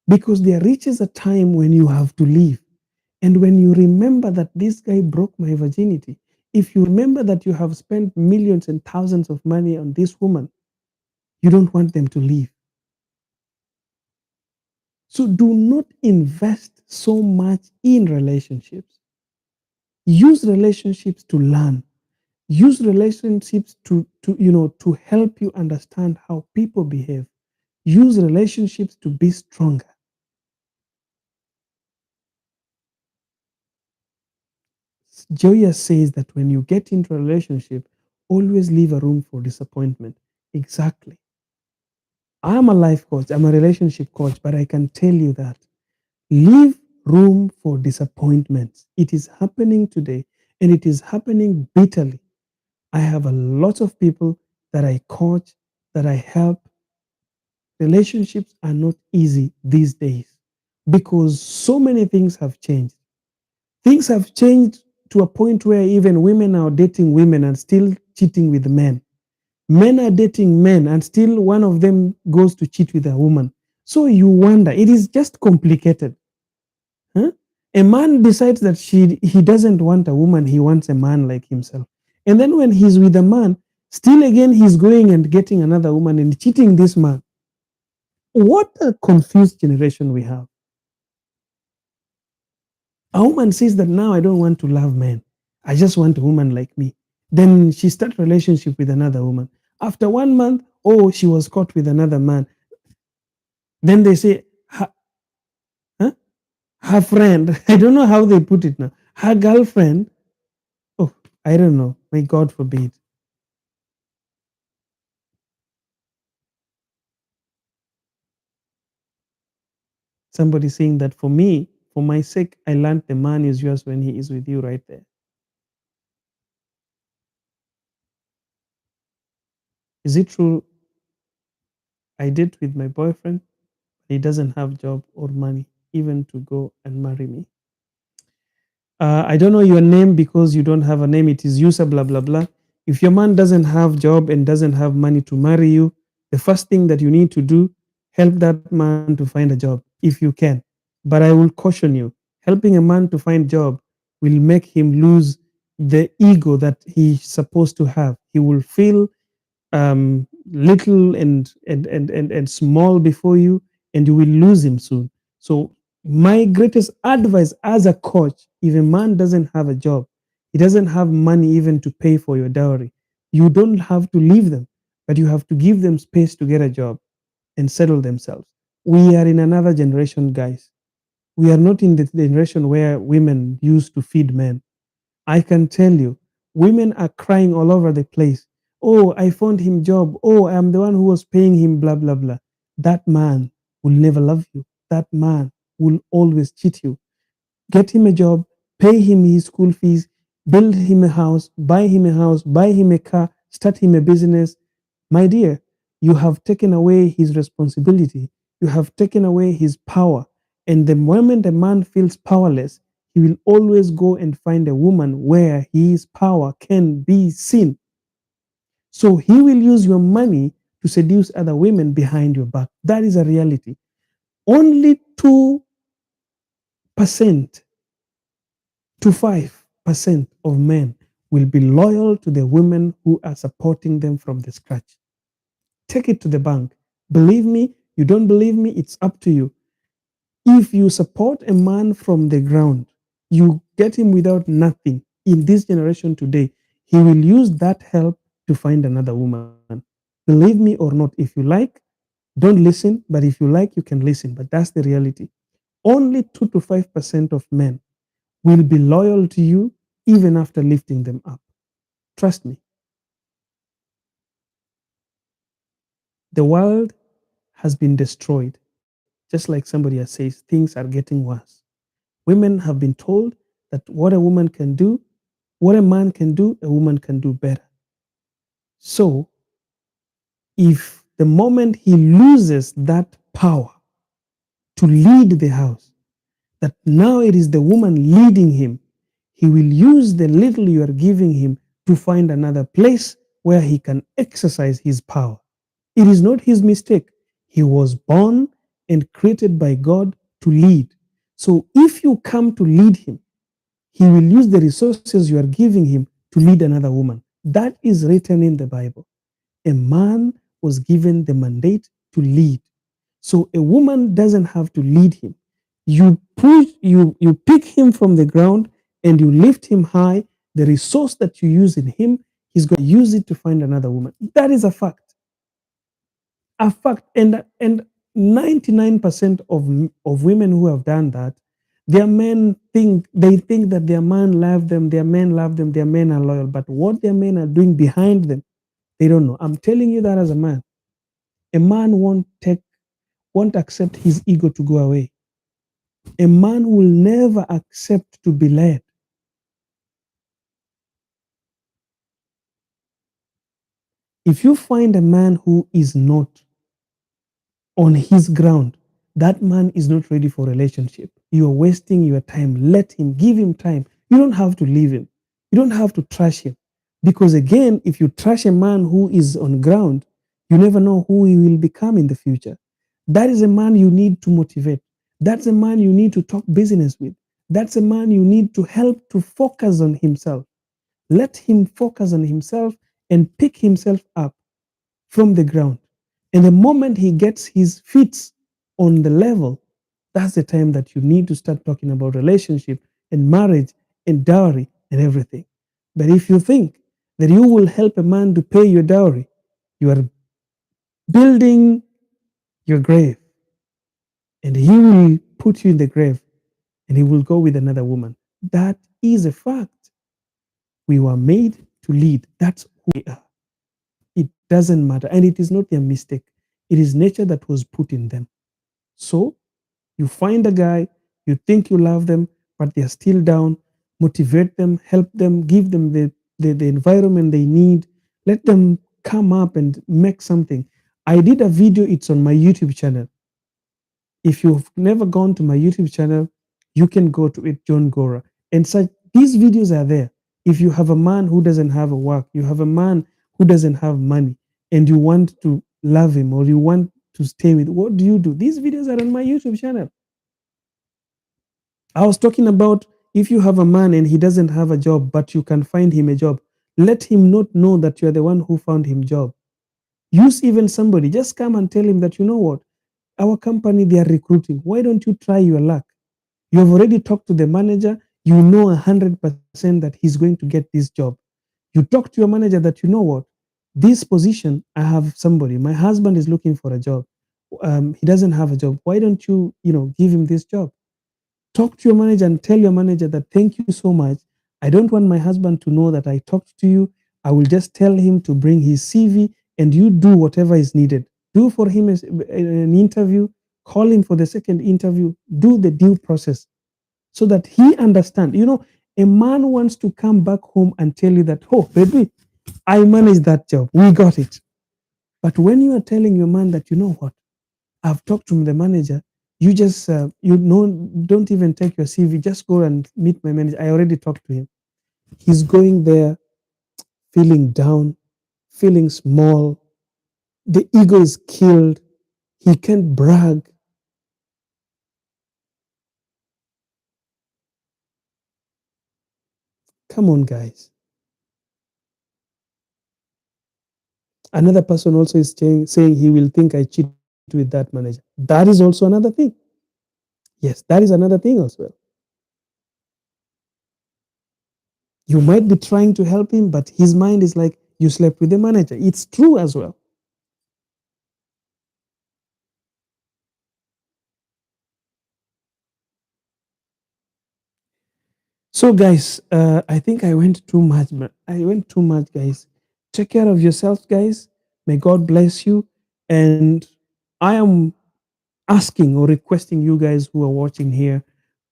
Because there reaches a time when you have to leave. And when you remember that this guy broke my virginity, if you remember that you have spent millions and thousands of money on this woman, you don't want them to leave. So do not invest so much in relationships. Use relationships to learn. Use relationships to help you understand how people behave. Use relationships to be stronger. Joya says that when you get into a relationship, always leave a room for disappointment. Exactly. I'm a life coach, I'm a relationship coach, but I can tell you that leave room for disappointments. It is happening today, and it is happening bitterly. I have a lot of people that I coach, that I help. Relationships are not easy these days because so many things have changed. Things have changed to a point where even women are dating women and still cheating with men. Men are dating men and still one of them goes to cheat with a woman. So you wonder, it is just complicated. Huh? A man decides that he doesn't want a woman, he wants a man like himself. And then when he's with a man, still again he's going and getting another woman and cheating this man. What a confused generation we have. A woman says that now I don't want to love men. I just want a woman like me. Then she starts relationship with another woman. After 1 month, oh, she was caught with another man. Then they say, huh? Her friend, I don't know how they put it now. Her girlfriend, oh, I don't know. May God forbid. Somebody saying that for me, for my sake, I learned the man is yours when he is with you right there. Is it true I did with my boyfriend? He doesn't have job or money even to go and marry me. I don't know your name because you don't have a name. It is user blah blah blah. If your man doesn't have job and doesn't have money to marry you, the first thing that you need to do, help that man to find a job if you can. But I will caution you, helping a man to find job will make him lose the ego that he's supposed to have. He will feel little and small before you, and you will lose him soon. So my greatest advice as a coach, if a man doesn't have a job, he doesn't have money even to pay for your dowry, you don't have to leave them, but you have to give them space to get a job and settle themselves. We are in another generation, guys. We are not in the generation where women used to feed men. I can tell you, women are crying all over the place. Oh, I found him job. Oh, I'm the one who was paying him, blah, blah, blah. That man will never love you. That man will always cheat you. Get him a job, pay him his school fees, build him a house, buy him a car, start him a business. My dear, you have taken away his responsibility. You have taken away his power. And the moment a man feels powerless, he will always go and find a woman where his power can be seen. So he will use your money to seduce other women behind your back. That is a reality. Only 2% to 5% of men will be loyal to the women who are supporting them from the scratch. Take it to the bank. Believe me, you don't believe me, it's up to you. If you support a man from the ground, you get him without nothing. In this generation today, he will use that help to find another woman. Believe me or not, if you like, don't listen, but if you like, you can listen. But that's the reality. Only 2 to 5% of men will be loyal to you even after lifting them up. Trust me. The world has been destroyed. Just like somebody has said, things are getting worse. Women have been told that what a woman can do, what a man can do, a woman can do better. So if the moment he loses that power to lead the house, that now it is the woman leading him, he will use the little you are giving him to find another place where he can exercise his power. It is not his mistake. He was born and created by God to lead. So if you come to lead him, he will use the resources you are giving him to lead another woman. That is written in the Bible. A man was given the mandate to lead. So a woman doesn't have to lead him. You pick him from the ground and you lift him high. The resource that you use in him, he's going to use it to find another woman. That is a fact. A fact. And 99% of women who have done that, their men think that their man love them, their men love them, their men are loyal. But what their men are doing behind them, they don't know. I'm telling you that as a man. A man won't accept his ego to go away. A man will never accept to be led. If you find a man who is not on his ground, that man is not ready for relationship. You are wasting your time. Let him, give him time. You don't have to leave him. You don't have to trash him. Because again, if you trash a man who is on ground, you never know who he will become in the future. That is a man you need to motivate. That's a man you need to talk business with. That's a man you need to help to focus on himself. Let him focus on himself and pick himself up from the ground. And the moment he gets his feet on the level, that's the time that you need to start talking about relationship and marriage and dowry and everything. But if you think that you will help a man to pay your dowry, you are building your grave, and he will put you in the grave and he will go with another woman. That is a fact. We were made to lead. That's who we are. It doesn't matter. And it is not their mistake. It is nature that was put in them. So you find a guy, you think you love them, but they're still down. Motivate them, help them, give them the environment they need. Let them come up and make something. I did a video, it's on my YouTube channel. If you've never gone to my YouTube channel, you can go to it, Johngora. And such these videos are there. If you have a man who doesn't have a work, you have a man who doesn't have money, and you want to love him or you want to stay with, what do you do? These videos are on my YouTube channel. I was talking about if you have a man and he doesn't have a job, but you can find him a job, let him not know that you are the one who found him job. Use even somebody, just come and tell him that, you know what, our company, they are recruiting. Why don't you try your luck? You have already talked to the manager. You know 100% that he's going to get this job. You talk to your manager that, you know what, this position, I have somebody. My husband is looking for a job. He doesn't have a job. Why don't you, give him this job? Talk to your manager and tell your manager that, thank you so much. I don't want my husband to know that I talked to you. I will just tell him to bring his CV and you do whatever is needed. Do for him an interview, call him for the second interview, do the due process so that he understands. A man wants to come back home and tell you that, oh, baby, I managed that job. We got it. But when you are telling your man that, you know what, I've talked to the manager, you just, don't even take your CV, just go and meet my manager. I already talked to him. He's going there feeling down, feeling small. The ego is killed. He can't brag. Come on, guys. Another person also is saying he will think I cheat with that manager. That is also another thing. Yes, that is another thing as well. You might be trying to help him, but his mind is like, you slept with the manager. It's true as well. So, guys, I think I went too much. I went too much, guys. Take care of yourselves, guys. May God bless you. And I am asking or requesting you guys who are watching here,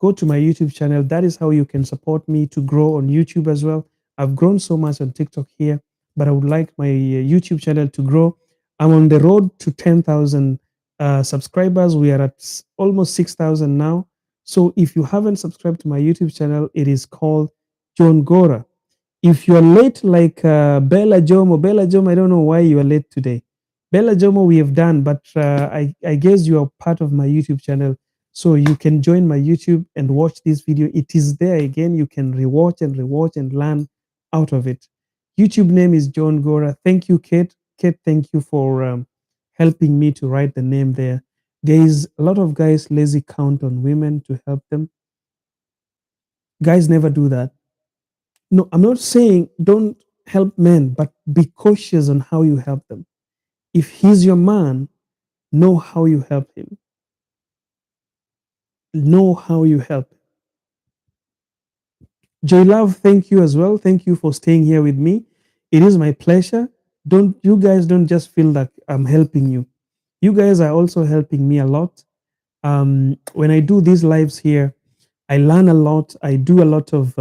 go to my YouTube channel. That is how you can support me to grow on YouTube as well. I've grown so much on TikTok here. but I would like my YouTube channel to grow. I'm on the road to 10,000 subscribers. We are at almost 6,000 now. So if you haven't subscribed to my YouTube channel, it is called Johngora. If you're late like Bella Jomo, I don't know why you are late today. Bella Jomo, we have done, but I guess you are part of my YouTube channel. So you can join my YouTube and watch this video. It is there again. You can rewatch and rewatch and learn out of it. YouTube name is John Gora. Thank you, Kate. Kate, thank you for helping me to write the name there. There is a lot of guys lazy count on women to help them. Guys never do that. No, I'm not saying don't help men, but be cautious on how you help them. If he's your man, know how you help him. Know how you help. Joy Love, thank you as well. Thank you for staying here with me. It is my pleasure. Don't you guys don't just feel like I'm helping you. You guys are also helping me a lot. When I do these lives here, I learn a lot. I do a lot of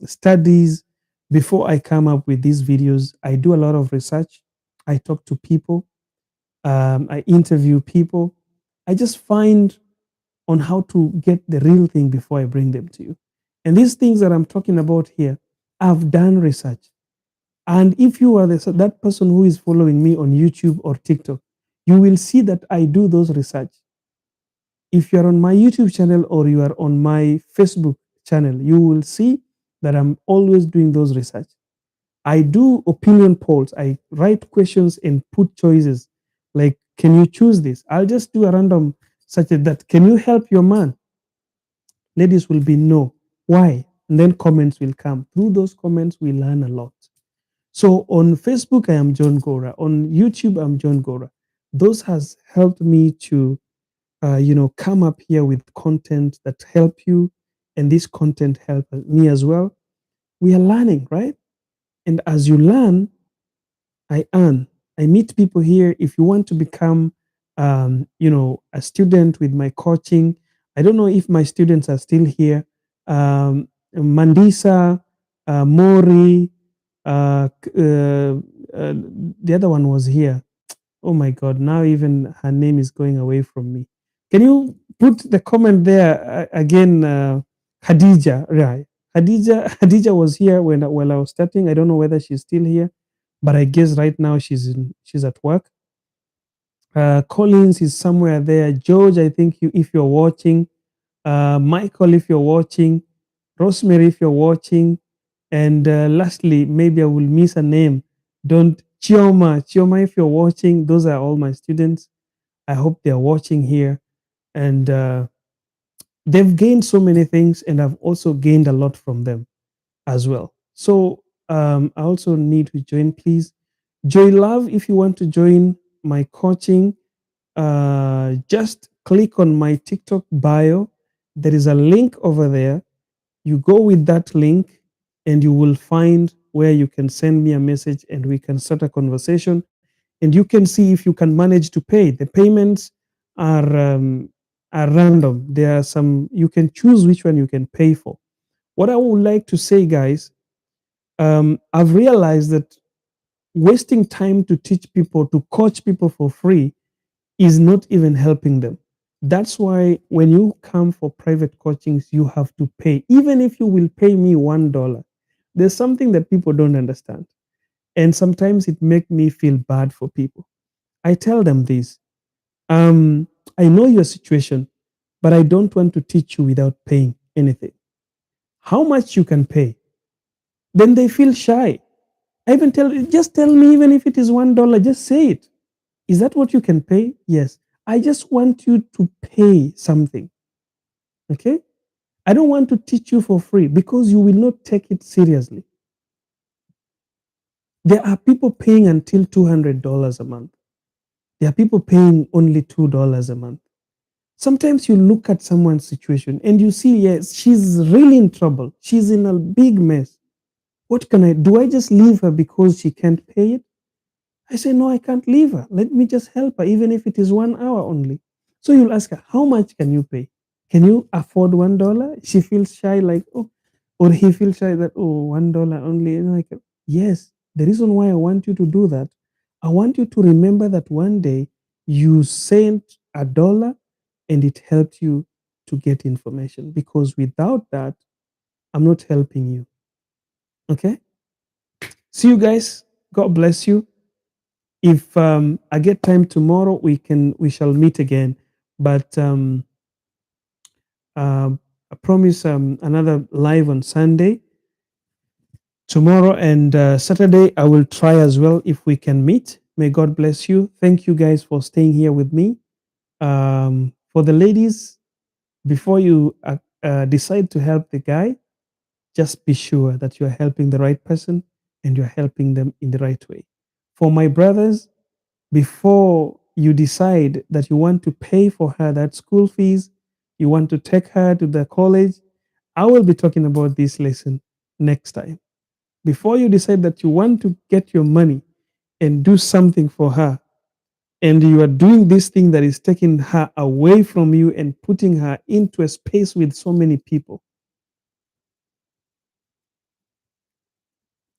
studies before I come up with these videos. I do a lot of research. I talk to people. I interview people. I just find on how to get the real thing before I bring them to you. And these things that I'm talking about here, I've done research. And if you are that person who is following me on YouTube or TikTok, you will see that I do those research. If you are on my YouTube channel or you are on my Facebook channel, you will see that I'm always doing those research. I do opinion polls. I write questions and put choices like, can you choose this? I'll just do a random such as that. Can you help your man? Ladies will be no. Why? And then comments will come. Through those comments, we learn a lot. So on Facebook, I am John Gora. On YouTube, I'm John Gora. Those has helped me to come up here with content that help you, and this content help me as well. We are learning, right? And as you learn, I earn. I meet people here. If you want to become, a student with my coaching, I don't know if my students are still here. Mandisa, Mori, the other one was here. Oh my God! Now even her name is going away from me. Can you put the comment there again, Khadija? Right, Khadija. Khadija was here while I was starting. I don't know whether she's still here, but I guess right now she's at work. Collins is somewhere there. George, I think if you're watching, Michael, if you're watching, Rosemary, if you're watching, and lastly, maybe I will miss a name. Don't Chioma, if you're watching, those are all my students. I hope they're watching here, and they've gained so many things, and I've also gained a lot from them as well. So I also need to join, please. Joy Love, if you want to join my coaching, just click on my TikTok bio. There is a link over there. You go with that link, and you will find where you can send me a message, and we can start a conversation. And you can see if you can manage to pay. The payments are um, are random. There are some you can choose which one you can pay for. What I would like to say, guys, I've realized that wasting time to teach people, to coach people for free, is not even helping them. That's why when you come for private coachings, you have to pay. Even if you will pay me $1, there's something that people don't understand. And sometimes it makes me feel bad for people. I tell them this. I know your situation, but I don't want to teach you without paying anything. How much you can pay? Then they feel shy. I even just tell me, even if it is $1, just say it. Is that what you can pay? Yes. I just want you to pay something. Okay? I don't want to teach you for free because you will not take it seriously. There are people paying until $200 a month. There are people paying only $2 a month. Sometimes you look at someone's situation and you see, yes, she's really in trouble. She's in a big mess. What can I do? I just leave her because she can't pay it? I say, no, I can't leave her. Let me just help her, even if it is 1 hour only. So you'll ask her, how much can you pay? Can you afford $1? She feels shy, like, oh. or he feels shy that, oh, $1 only. Like, yes, the reason why I want you to do that, I want you to remember that one day you sent $1 and it helped you to get information, because without that, I'm not helping you. Okay. See you guys. God bless you. If I get time tomorrow, we shall meet again. But I promise another live on Sunday. Tomorrow and Saturday, I will try as well if we can meet. May God bless you. Thank you guys for staying here with me. For the ladies, before you decide to help the guy, just be sure that you are helping the right person and you're helping them in the right way. For my brothers, before you decide that you want to pay for her that school fees, you want to take her to the college, I will be talking about this lesson next time. Before you decide that you want to get your money and do something for her, and you are doing this thing that is taking her away from you and putting her into a space with so many people.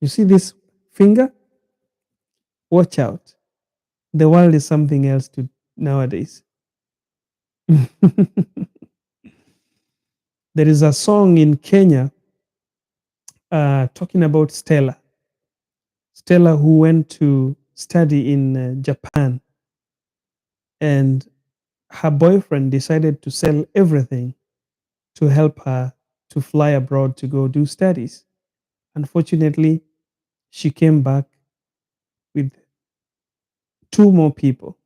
You see this finger? Watch out. The world is something else to nowadays. There is a song in Kenya talking about Stella. Stella, who went to study in Japan, and her boyfriend decided to sell everything to help her to fly abroad to go do studies. Unfortunately, she came back with two more people,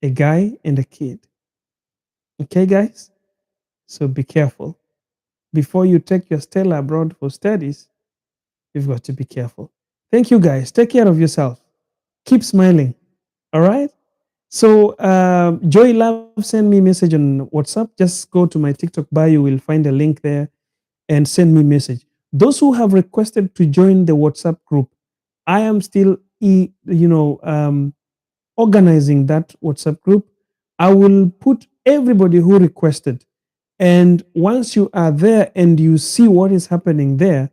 a guy and a kid. Okay, guys? So be careful. Before you take your Stella abroad for studies, you've got to be careful. Thank you, guys. Take care of yourself. Keep smiling. All right? So, Joy Love sent me a message on WhatsApp. Just go to my TikTok bio. You will find a link there and send me a message. Those who have requested to join the WhatsApp group, I am still, organizing that WhatsApp group. I will put everybody who requested. And once you are there and you see what is happening there,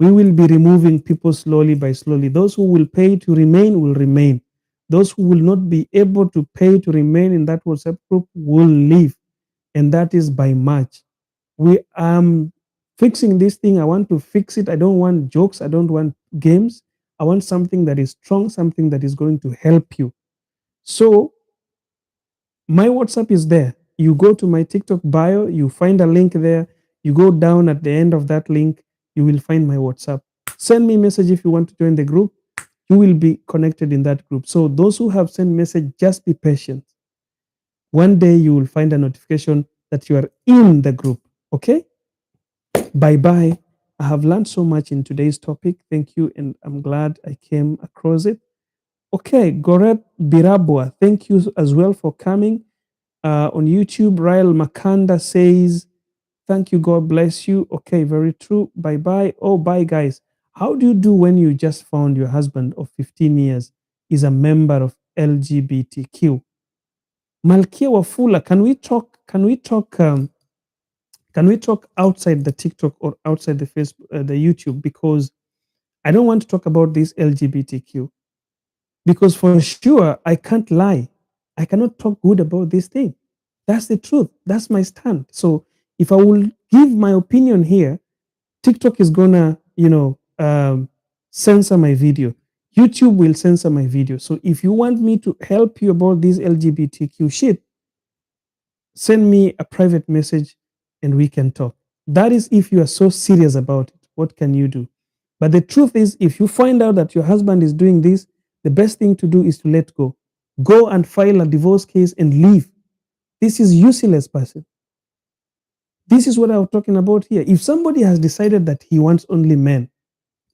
we will be removing people slowly by slowly. Those who will pay to remain will remain. Those who will not be able to pay to remain in that WhatsApp group will leave. And that is by March. We am fixing this thing. I want to fix it. I don't want jokes. I don't want games. I want something that is strong, something that is going to help you. So my WhatsApp is there. You go to my TikTok bio, you find a link there. You go down at the end of that link, you will find my WhatsApp. Send me a message if you want to join the group. You will be connected in that group. So those who have sent message, just be patient. One day you will find a notification that you are in the group. Okay? Bye bye. I have learned so much in today's topic. Thank you, and I'm glad I came across it. Okay, Goret Birabua, thank you as well for coming. On YouTube, Rael Makanda says, thank you, God bless you. Okay, very true. Bye bye. Oh, bye, guys. How do you do when you just found your husband of 15 years is a member of LGBTQ? Malkia Wafula, can we talk? Can we talk outside the TikTok or outside the Facebook, the YouTube? Because I don't want to talk about this LGBTQ. Because for sure, I can't lie. I cannot talk good about this thing. That's the truth. That's my stand. So if I will give my opinion here, TikTok is gonna, censor my video. YouTube will censor my video. So if you want me to help you about this LGBTQ shit, send me a private message and we can talk. That is if you are so serious about it. What can you do? But the truth is, if you find out that your husband is doing this, the best thing to do is to let go. Go and file a divorce case and leave. This is useless person. This is what I'm talking about here. If somebody has decided that he wants only men,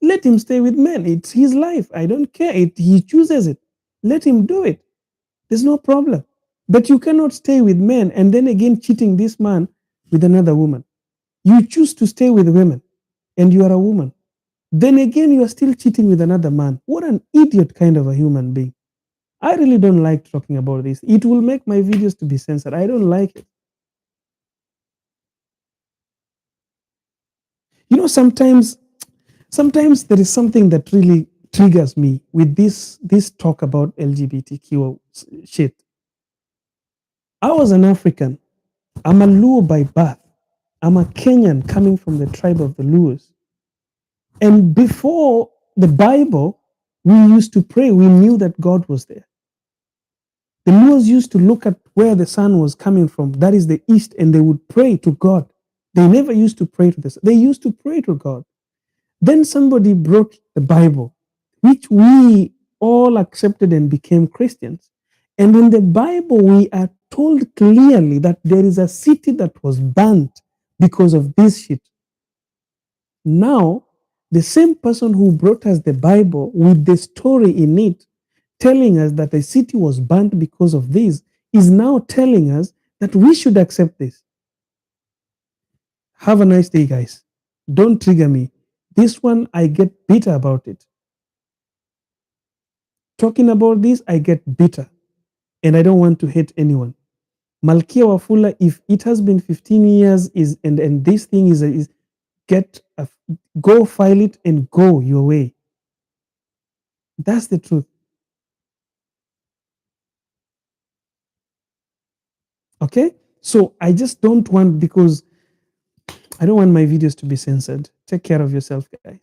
let him stay with men. It's his life. I don't care. He chooses it. Let him do it. There's no problem. But you cannot stay with men and then again cheating this man with another woman. You choose to stay with women and you are a woman. Then again, you are still cheating with another man. What an idiot kind of a human being. I really don't like talking about this. It will make my videos to be censored. I don't like it. Sometimes there is something that really triggers me with this talk about LGBTQ shit. I was an African. I'm a Luo by birth. I'm a Kenyan coming from the tribe of the Luos. And before the Bible, we used to pray. We knew that God was there. The Luos used to look at where the sun was coming from, that is the east, and they would pray to God. They never used to pray to the sun. They used to pray to God. Then somebody brought the Bible, which we all accepted and became Christians. And in the Bible, we are told clearly that there is a city that was burnt because of this shit. Now, the same person who brought us the Bible with the story in it, telling us that the city was burnt because of this, is now telling us that we should accept this. Have a nice day, guys. Don't trigger me. This one, I get bitter about it. Talking about this, I get bitter. And I don't want to hate anyone. Malkia Wafula, if it has been 15 years and this thing is get a, go file it and go your way. That's the truth. Okay? So I just don't want, because I don't want my videos to be censored. Take care of yourself, guys.